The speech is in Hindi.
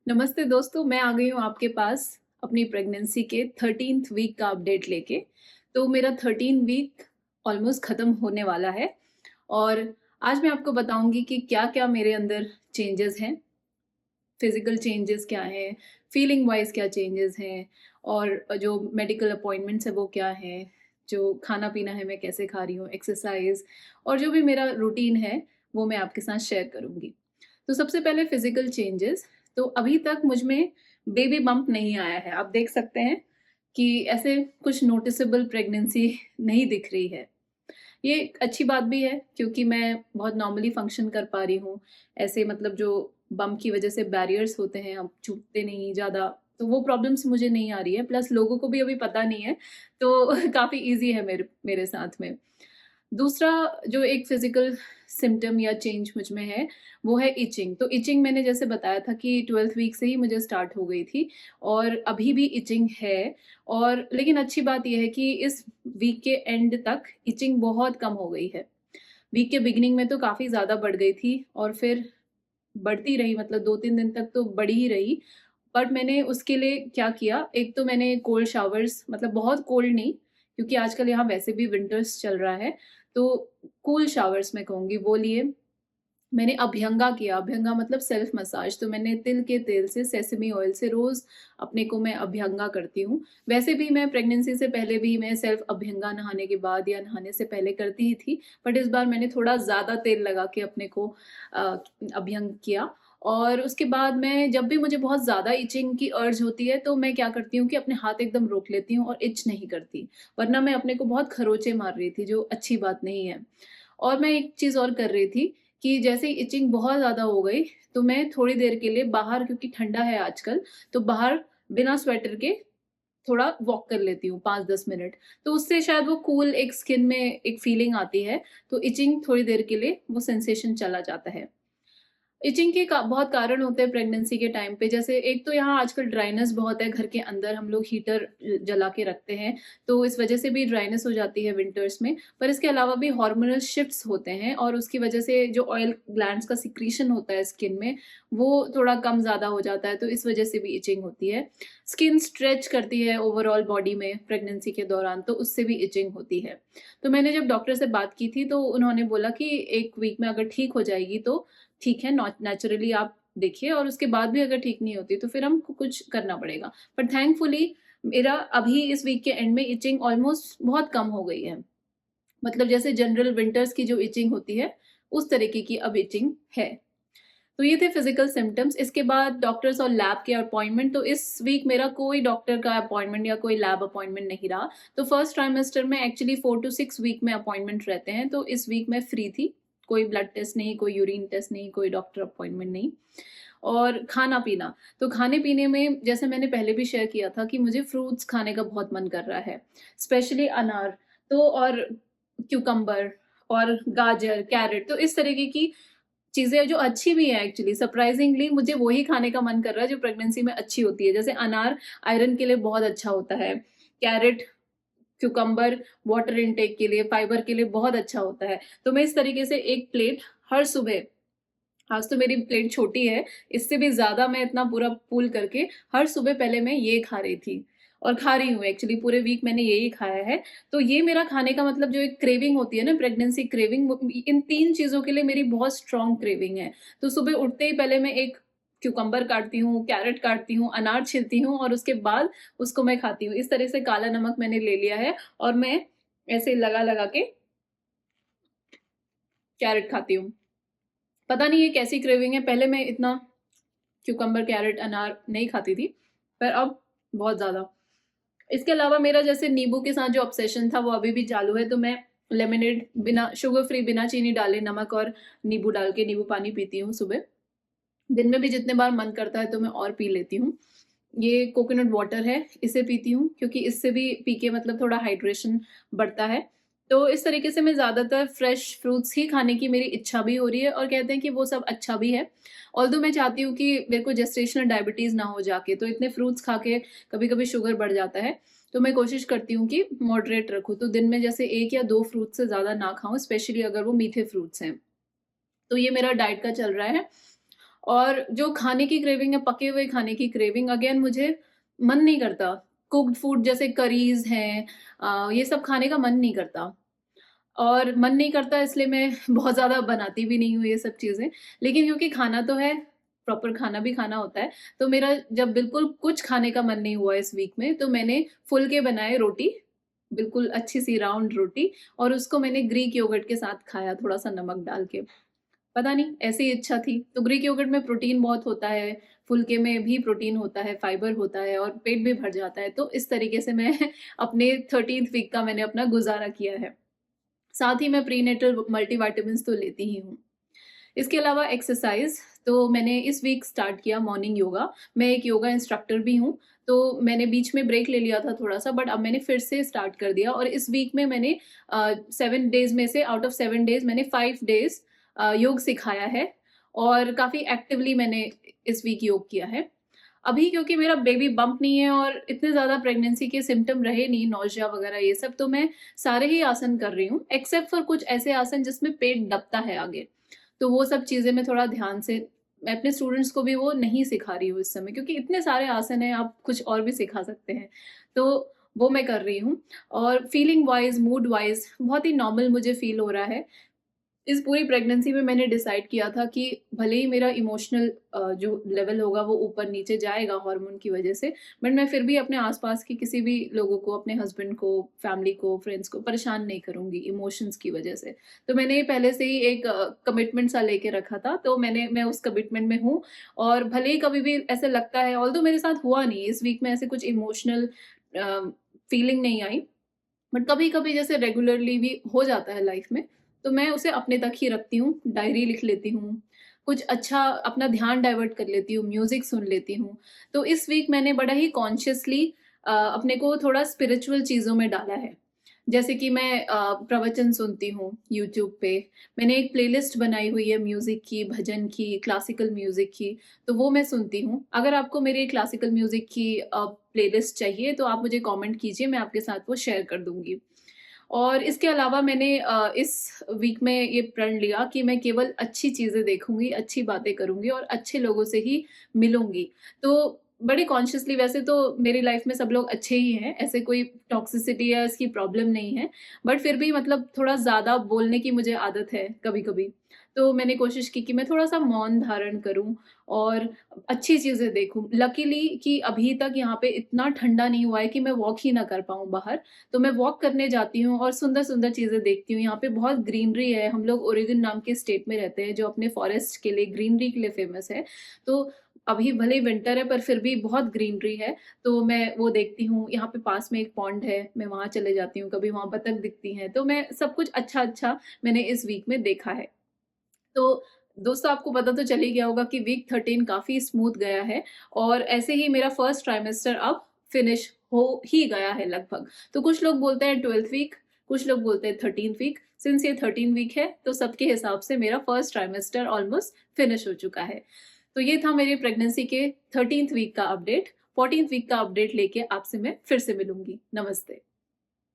नमस्ते दोस्तों, मैं आ गई हूँ आपके पास अपनी प्रेगनेंसी के 13th वीक का अपडेट लेके। तो मेरा 13 वीक ऑलमोस्ट ख़त्म होने वाला है और आज मैं आपको बताऊँगी कि क्या-क्या मेरे अंदर चेंजेस हैं, फिज़िकल चेंजेस क्या हैं, फीलिंग वाइज़ क्या चेंजेस हैं और जो मेडिकल अपॉइंटमेंट्स हैं वो क्या हैं, जो खाना-पीना है मैं कैसे खा रही हूँ, एक्सरसाइज़ और जो भी मेरा रूटीन है, वो मैं आपके साथ शेयर करूँगी। तो सबसे पहले फिजिकल चेंजेस। तो अभी तक मुझ में बेबी बम्प नहीं आया है। आप देख सकते हैं कि ऐसे कुछ नोटिसेबल प्रेगनेंसी नहीं दिख रही है। ये एक अच्छी बात भी है क्योंकि मैं बहुत नॉर्मली फंक्शन कर पा रही हूँ। ऐसे मतलब जो बम्प की वजह से बैरियर्स होते हैं, हम छूटते नहीं ज़्यादा, तो वो प्रॉब्लम्स मुझे नहीं आ रही है। प्लस लोगों को भी अभी पता नहीं है, तो काफ़ी ईज़ी है मेरे मेरे साथ में। दूसरा जो एक फिज़िकल सिम्पटम या चेंज मुझ में है, वो है इचिंग। तो इचिंग मैंने जैसे बताया था कि 12th वीक से ही मुझे स्टार्ट हो गई थी और अभी भी इचिंग है और लेकिन अच्छी बात ये है कि इस वीक के एंड तक इचिंग बहुत कम हो गई है। वीक के बिगिनिंग में तो काफ़ी ज़्यादा बढ़ गई थी और फिर बढ़ती रही, मतलब 2-3 दिन तक तो बढ़ी ही रही। बट मैंने उसके लिए क्या किया, एक तो मैंने कोल्ड शावर्स, मतलब बहुत कोल्ड नहीं, क्योंकि आजकल यहाँ वैसे भी विंटर्स चल रहा है, तो कूल शावर्स मैं कहूँगी वो लिए। मैंने अभ्यंगा किया, अभ्यंगा मतलब सेल्फ मसाज, तो मैंने तिल के तेल से, सेसमी ऑयल से रोज़ अपने को मैं अभ्यंगा करती हूँ। वैसे भी मैं प्रेगनेंसी से पहले भी मैं सेल्फ अभ्यंगा नहाने के बाद या नहाने से पहले करती ही थी, बट इस बार मैंने थोड़ा ज़्यादा तेल लगा के अपने को अभ्यंग किया। और उसके बाद मैं जब भी मुझे बहुत ज़्यादा इचिंग की अर्ज होती है, तो मैं क्या करती हूँ कि अपने हाथ एकदम रोक लेती हूँ और इच नहीं करती, वरना मैं अपने को बहुत खरोंचे मार रही थी, जो अच्छी बात नहीं है। और मैं एक चीज़ और कर रही थी कि जैसे ही इचिंग बहुत ज़्यादा हो गई, तो मैं थोड़ी देर के लिए बाहर, क्योंकि ठंडा है आजकल, तो बाहर बिना स्वेटर के थोड़ा वॉक कर लेती हूँ 5-10 मिनट। तो उससे शायद वो कूल एक स्किन में एक फीलिंग आती है, तो इचिंग थोड़ी देर के लिए वो सेंसेशन चला जाता है। इचिंग के बहुत कारण होते हैं प्रेगनेंसी के टाइम पे। जैसे एक तो यहाँ आजकल ड्राइनेस बहुत है, घर के अंदर हम लोग हीटर जला के रखते हैं, तो इस वजह से भी ड्राइनेस हो जाती है विंटर्स में। पर इसके अलावा भी हार्मोनल शिफ्ट्स होते हैं और उसकी वजह से जो ऑयल ग्लैंड्स का सिक्रीशन होता है स्किन में, वो थोड़ा कम ज़्यादा हो जाता है, तो इस वजह से भी इचिंग होती है। स्किन स्ट्रेच करती है ओवरऑल बॉडी में प्रेगनेंसी के दौरान, तो उससे भी इचिंग होती है। तो मैंने जब डॉक्टर से बात की थी, तो उन्होंने बोला कि 1 वीक में अगर ठीक हो जाएगी तो ठीक है, नेचुरली आप देखिए, और उसके बाद भी अगर ठीक नहीं होती तो फिर हमको कुछ करना पड़ेगा। बट थैंकफुली मेरा अभी इस वीक के एंड में इचिंग ऑलमोस्ट बहुत कम हो गई है। मतलब जैसे जनरल विंटर्स की जो इचिंग होती है, उस तरीके की अब इचिंग है। तो ये थे फिजिकल सिम्पटम्स। इसके बाद डॉक्टर्स और लैब के अपॉइंटमेंट, तो इस वीक मेरा कोई डॉक्टर का अपॉइंटमेंट या कोई लैब अपॉइंटमेंट नहीं रहा। तो फर्स्ट ट्राइमेस्टर में एक्चुअली 4 टू 6 वीक में अपॉइंटमेंट रहते हैं, तो इस वीक मैं फ्री थी। कोई ब्लड टेस्ट नहीं, कोई यूरिन टेस्ट नहीं, कोई डॉक्टर अपॉइंटमेंट नहीं। और खाना-पीना, तो खाने-पीने में जैसे मैंने पहले भी शेयर किया था कि मुझे फ्रूट्स खाने का बहुत मन कर रहा है, स्पेशली अनार, तो और क्यूकम्बर और गाजर, कैरेट, तो इस तरीके की चीज़ें जो अच्छी भी हैं एक्चुअली, सरप्राइज़िंगली मुझे वही खाने का मन कर रहा है जो प्रेगनेंसी में अच्छी होती है। जैसे अनार आयरन के लिए बहुत अच्छा होता है, कैरेट, क्यूकम्बर वाटर इनटेक के लिए, फाइबर के लिए बहुत अच्छा होता है। तो मैं इस तरीके से एक प्लेट हर सुबह, आज तो मेरी प्लेट छोटी है, इससे भी ज़्यादा मैं इतना पूरा पूल करके हर सुबह पहले मैं ये खा रही थी और खा रही हूँ, एक्चुअली पूरे वीक मैंने यही खाया है। तो ये मेरा खाने का मतलब, जो एक क्रेविंग होती है ना, प्रेगनेंसी क्रेविंग, वो इन 3 चीज़ों के लिए मेरी बहुत स्ट्रॉन्ग क्रेविंग है। तो सुबह उठते ही पहले मैं एक क्यूकम्बर काटती हूँ, कैरेट काटती हूँ, अनार छीलती हूँ और उसके बाद उसको मैं खाती हूँ। इस तरह से काला नमक मैंने ले लिया है और मैं ऐसे लगा-लगा के कैरेट खाती हूँ। पता नहीं ये कैसी क्रेविंग है, पहले मैं इतना क्यूकम्बर, कैरेट, अनार नहीं खाती थी, पर अब बहुत ज़्यादा। इसके अलावा मेरा जैसे नींबू के साथ जो ऑब्सेशन था वो अभी भी चालू है, तो मैं लेमनेड बिना शुगर फ्री, बिना चीनी डाले, नमक और नींबू डाल के नींबू पानी पीती हूँ सुबह। दिन में भी जितने बार मन करता है तो मैं और पी लेती हूँ। ये कोकोनट वाटर है, इसे पीती हूँ क्योंकि इससे भी पी के मतलब थोड़ा हाइड्रेशन बढ़ता है। तो इस तरीके से मैं ज़्यादातर फ्रेश फ्रूट्स ही खाने की मेरी इच्छा भी हो रही है और कहते हैं कि वो सब अच्छा भी है। ऑल्दो मैं चाहती हूँ कि मेरे को जेस्टेशनल डायबिटीज़ ना हो जाके, तो इतने फ्रूट्स खा के कभी-कभी शुगर बढ़ जाता है। तो मैं कोशिश करती हूँ कि मॉडरेट रखूँ, तो दिन में जैसे 1 या 2 फ्रूट से ज़्यादा ना खाऊँ, स्पेशली अगर वो मीठे फ्रूट्स हैं। तो ये मेरा डाइट का चल रहा है। और जो खाने की क्रेविंग है, पके हुए खाने की क्रेविंग, अगेन मुझे मन नहीं करता। कुक्ड फूड जैसे करीज़ हैं, ये सब खाने का मन नहीं करता। और मन नहीं करता इसलिए मैं बहुत ज़्यादा बनाती भी नहीं हूँ ये सब चीज़ें। लेकिन क्योंकि खाना तो है, प्रॉपर खाना भी खाना होता है, तो मेरा जब बिल्कुल कुछ खाने का मन नहीं हुआ इस वीक में, तो मैंने फुलके बनाए रोटी, बिल्कुल अच्छी-सी राउंड रोटी, और उसको मैंने ग्रीक योगर्ट के साथ खाया, थोड़ा-सा नमक डाल के। पता नहीं, ऐसी ही इच्छा थी। तो ग्रीक योगर्ट में प्रोटीन बहुत होता है, फुल्के में भी प्रोटीन होता है, फाइबर होता है और पेट भी भर जाता है। तो इस तरीके से मैं अपने 13th वीक का मैंने अपना गुज़ारा किया है। साथ ही मैं प्रीनेटल मल्टीविटामिन्स तो लेती ही हूँ। इसके अलावा एक्सरसाइज़, तो मैंने इस वीक स्टार्ट किया मॉर्निंग योगा। मैं एक योगा इंस्ट्रक्टर भी हूँ, तो मैंने बीच में ब्रेक ले लिया था थोड़ा-सा, बट अब मैंने फिर से स्टार्ट कर दिया और इस वीक में मैंने 7 डेज़ में से आउट ऑफ 7 डेज़ मैंने 5 डेज़ योग सिखाया है और काफ़ी एक्टिवली मैंने इस वीक योग किया है। अभी क्योंकि मेरा बेबी बम्प नहीं है और इतने ज़्यादा प्रेगनेंसी के सिम्पटम रहे नहीं, नौसिया वगैरह ये सब, तो मैं सारे ही आसन कर रही हूँ, एक्सेप्ट फॉर कुछ ऐसे आसन जिसमें पेट दबता है आगे। तो वो सब चीज़ें मैं थोड़ा ध्यान से, मैं अपने स्टूडेंट्स को भी वो नहीं सिखा रही हूँ इस समय, क्योंकि इतने सारे आसन हैं, आप कुछ और भी सिखा सकते हैं। तो वो मैं कर रही हूँ और फीलिंग वाइज़, मूड वाइज़ बहुत ही नॉर्मल मुझे फ़ील हो रहा है। इस पूरी प्रेगनेंसी में मैंने डिसाइड किया था कि भले ही मेरा इमोशनल जो लेवल होगा वो ऊपर-नीचे जाएगा हार्मोन की वज़ह से, बट मैं फिर भी अपने आस-पास के किसी भी लोगों को, अपने हस्बैंड को, फैमिली को, फ्रेंड्स को परेशान नहीं करूँगी इमोशंस की वज़ह से। तो मैंने पहले से ही एक कमिटमेंट सा लेके रखा था, तो मैं उस कमिटमेंट में हूँ और भले ही कभी भी ऐसा लगता है, ऑल्दो मेरे साथ हुआ नहीं, इस वीक में ऐसे कुछ इमोशनल फीलिंग नहीं आई। बट कभी-कभी जैसे रेगुलरली भी हो जाता है लाइफ में, तो मैं उसे अपने तक ही रखती हूँ, डायरी लिख लेती हूँ, कुछ अच्छा अपना ध्यान डाइवर्ट कर लेती हूँ, म्यूज़िक सुन लेती हूँ। तो इस वीक मैंने बड़ा ही कॉन्शियसली अपने को थोड़ा स्पिरिचुअल चीज़ों में डाला है। जैसे कि मैं प्रवचन सुनती हूँ यूट्यूब पे, मैंने एक प्लेलिस्ट बनाई हुई है म्यूज़िक की, भजन की, क्लासिकल म्यूज़िक की, तो वो मैं सुनती हूँ। अगर आपको मेरी क्लासिकल म्यूज़िक की प्लेलिस्ट चाहिए तो आप मुझे कमेंट कीजिए, मैं आपके साथ वो शेयर कर दूँगी। और इसके अलावा मैंने इस वीक में ये प्रण लिया कि मैं केवल अच्छी चीज़ें देखूँगी, अच्छी बातें करूँगी और अच्छे लोगों से ही मिलूँगी। तो बड़े कॉन्शियसली, वैसे तो मेरी लाइफ़ में सब लोग अच्छे ही हैं, ऐसे कोई टॉक्सिसिटी या इसकी प्रॉब्लम नहीं है, बट फिर भी मतलब थोड़ा ज़्यादा बोलने की मुझे आदत है कभी-कभी। तो मैंने कोशिश की कि मैं थोड़ा-सा मौन धारण करूँ और अच्छी चीज़ें देखूँ। लकीली कि अभी तक यहाँ पे इतना ठंडा नहीं हुआ है कि मैं वॉक ही ना कर पाऊँ बाहर। तो मैं वॉक करने जाती हूँ और सुंदर-सुंदर चीज़ें देखती हूँ। यहाँ पे बहुत ग्रीनरी है, हम लोग ओरेगन नाम के स्टेट में रहते हैं, जो अपने फॉरेस्ट के लिए, ग्रीनरी के लिए फ़ेमस है। तो अभी भले ही विंटर है, पर फिर भी बहुत ग्रीनरी है, तो मैं वो देखती हूँ। यहाँ पे पास में एक पॉन्ड है, मैं वहाँ चले जाती हूँ, कभी वहाँ बतख दिखती हैं, तो मैं सब कुछ अच्छा-अच्छा मैंने इस वीक में देखा है। तो दोस्तों, आपको पता तो चल ही गया होगा कि वीक 13 काफ़ी स्मूथ गया है और ऐसे ही मेरा फर्स्ट ट्राइमेस्टर अब फिनिश हो ही गया है लगभग। तो कुछ लोग बोलते हैं 12th वीक, कुछ लोग बोलते हैं 13th वीक। सिंस ये 13 वीक है, तो सबके हिसाब से मेरा फर्स्ट ट्राइमेस्टर ऑलमोस्ट फिनिश हो चुका है। तो ये था मेरी प्रेगनेंसी के 13th वीक का अपडेट। 14th वीक का अपडेट लेके आपसे मैं फिर से मिलूँगी। नमस्ते।